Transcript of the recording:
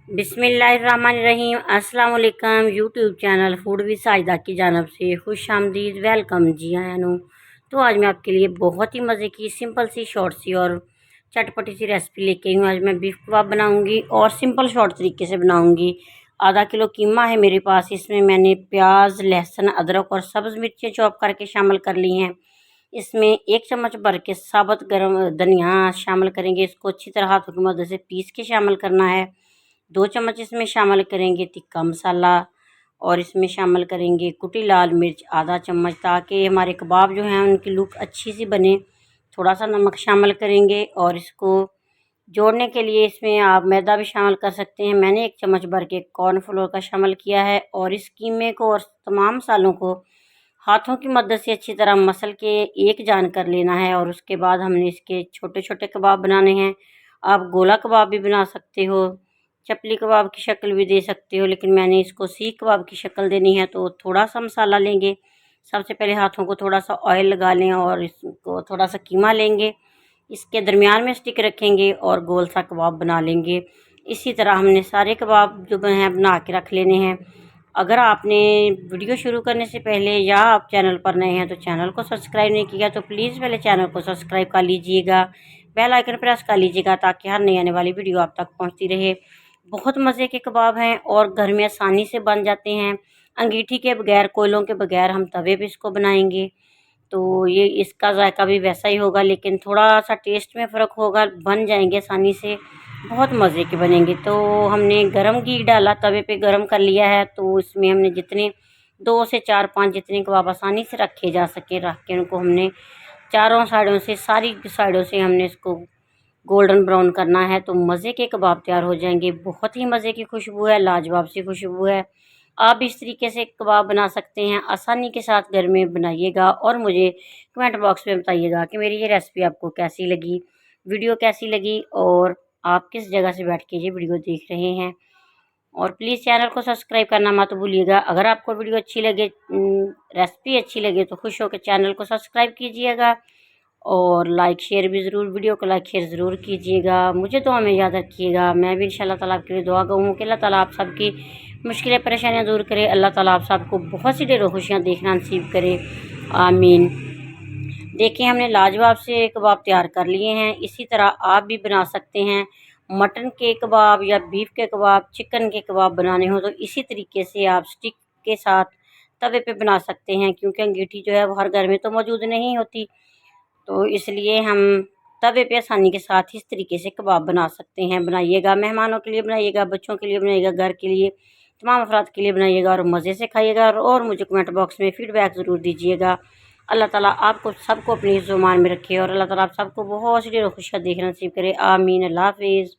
बिस्मिल्लाहिर्रहमानिर्रहीम। अस्सलाम वालेकुम। YouTube channel food with Sajida की जानब से खुश आमदीद, वेलकम जी आयानो। तो आज मैं आपके लिए बहुत ही मज़े की सिंपल सी शॉर्ट सी और चटपटी सी रेसिपी लेके आई हूँ। आज मैं बीफ कबाब बनाऊँगी और सिंपल शॉर्ट तरीके से बनाऊँगी। आधा किलो कीमा है मेरे पास। इसमें मैंने प्याज, लहसुन, अदरक और सब्ज़ मिर्चें चॉप करके शामिल कर ली हैं। इसमें 1 चम्मच भर के साबुत गरम धनिया शामिल करेंगे। इसको अच्छी तरह हाथों की मदद से पीस के शामिल करना है। 2 चम्मच इसमें शामिल करेंगे तिक्का मसाला और इसमें शामिल करेंगे कुटी लाल मिर्च आधा चम्मच, ताकि हमारे कबाब जो हैं उनकी लुक अच्छी सी बने। थोड़ा सा नमक शामिल करेंगे और इसको जोड़ने के लिए इसमें आप मैदा भी शामिल कर सकते हैं। मैंने 1 चम्मच भर के कॉर्नफ्लोर का शामिल किया है और इस कीमे को और तमाम मसालों को हाथों की मदद से अच्छी तरह मसल के एक जान कर लेना है। और उसके बाद हमने इसके छोटे छोटे कबाब बनाने हैं। आप गोला कबाब भी बना सकते हो, चपली कबाब की शक्ल भी दे सकते हो, लेकिन मैंने इसको सीख कबाब की शक्ल देनी है। तो थोड़ा सा मसाला लेंगे। सबसे पहले हाथों को थोड़ा सा ऑयल लगा लें और इसको थोड़ा सा कीमा लेंगे, इसके दरमियान में स्टिक रखेंगे और गोल सा कबाब बना लेंगे। इसी तरह हमने सारे कबाब जो हैं बना के रख लेने हैं। अगर आपने वीडियो शुरू करने से पहले या आप चैनल पर नए हैं तो चैनल को सब्सक्राइब नहीं किया तो प्लीज़ पहले चैनल को सब्सक्राइब कर लीजिएगा, बेल आइकन प्रेस कर लीजिएगा, ताकि हर नई आने वाली वीडियो आप तक पहुंचती रहे। बहुत मज़े के कबाब हैं और घर में आसानी से बन जाते हैं। अंगीठी के बगैर, कोयलों के बगैर हम तवे पे इसको बनाएंगे तो ये इसका जायका भी वैसा ही होगा, लेकिन थोड़ा सा टेस्ट में फ़र्क होगा। बन जाएंगे आसानी से, बहुत मज़े के बनेंगे। तो हमने गरम घी डाला, तवे पे गरम कर लिया है। तो इसमें हमने जितने 2 से 4-5 जितने कबाब आसानी से रखे जा सके रख के उनको हमने चारों साइडों से, सारी साइडों से हमने इसको गोल्डन ब्राउन करना है। तो मज़े के कबाब तैयार हो जाएंगे। बहुत ही मज़े की खुशबू है, लाजवाब सी खुशबू है। आप इस तरीके से कबाब बना सकते हैं, आसानी के साथ घर में बनाइएगा और मुझे कमेंट बॉक्स में बताइएगा कि मेरी ये रेसिपी आपको कैसी लगी, वीडियो कैसी लगी और आप किस जगह से बैठ के ये वीडियो देख रहे हैं। और प्लीज़ चैनल को सब्सक्राइब करना मत भूलिएगा। अगर आपको वीडियो अच्छी लगे, रेसिपी अच्छी लगे तो खुश होकर चैनल को सब्सक्राइब कीजिएगा और लाइक शेयर भी ज़रूर, वीडियो को लाइक शेयर ज़रूर कीजिएगा। मुझे दुआ में याद रखिएगा। मैं भी इंशाल्लाह ताला आपके लिए दुआ गो हूँ कि अल्लाह ताला आप सबकी मुश्किलें परेशानियाँ दूर करे। अल्लाह ताला आप सबको बहुत सी ढेरों खुशियाँ देखना नसीब करे, आमीन। देखिए हमने लाजवाब से कबाब तैयार कर लिए हैं। इसी तरह आप भी बना सकते हैं। मटन के कबाब या बीफ के कबाब, चिकन के कबाब बनाने हो तो इसी तरीके से आप स्टिक के साथ तवे पे बना सकते हैं, क्योंकि अंगीठी जो है वो हर घर में तो मौजूद नहीं होती। तो इसलिए हम तवे पे आसानी के साथ इस तरीके से कबाब बना सकते हैं। बनाइएगा, मेहमानों के लिए बनाइएगा, बच्चों के लिए बनाइएगा, घर के लिए, तमाम अफराद के लिए बनाइएगा और मज़े से खाइएगा। और मुझे कमेंट बॉक्स में फ़ीडबैक ज़रूर दीजिएगा। अल्लाह ताला आपको सबको अपनी ज़ुबान में रखे और अल्लाह ताला आप सबको बहुत सी खुशियाँ देखना नसीब करे, आमीन। अल्लाह हाफ़िज़।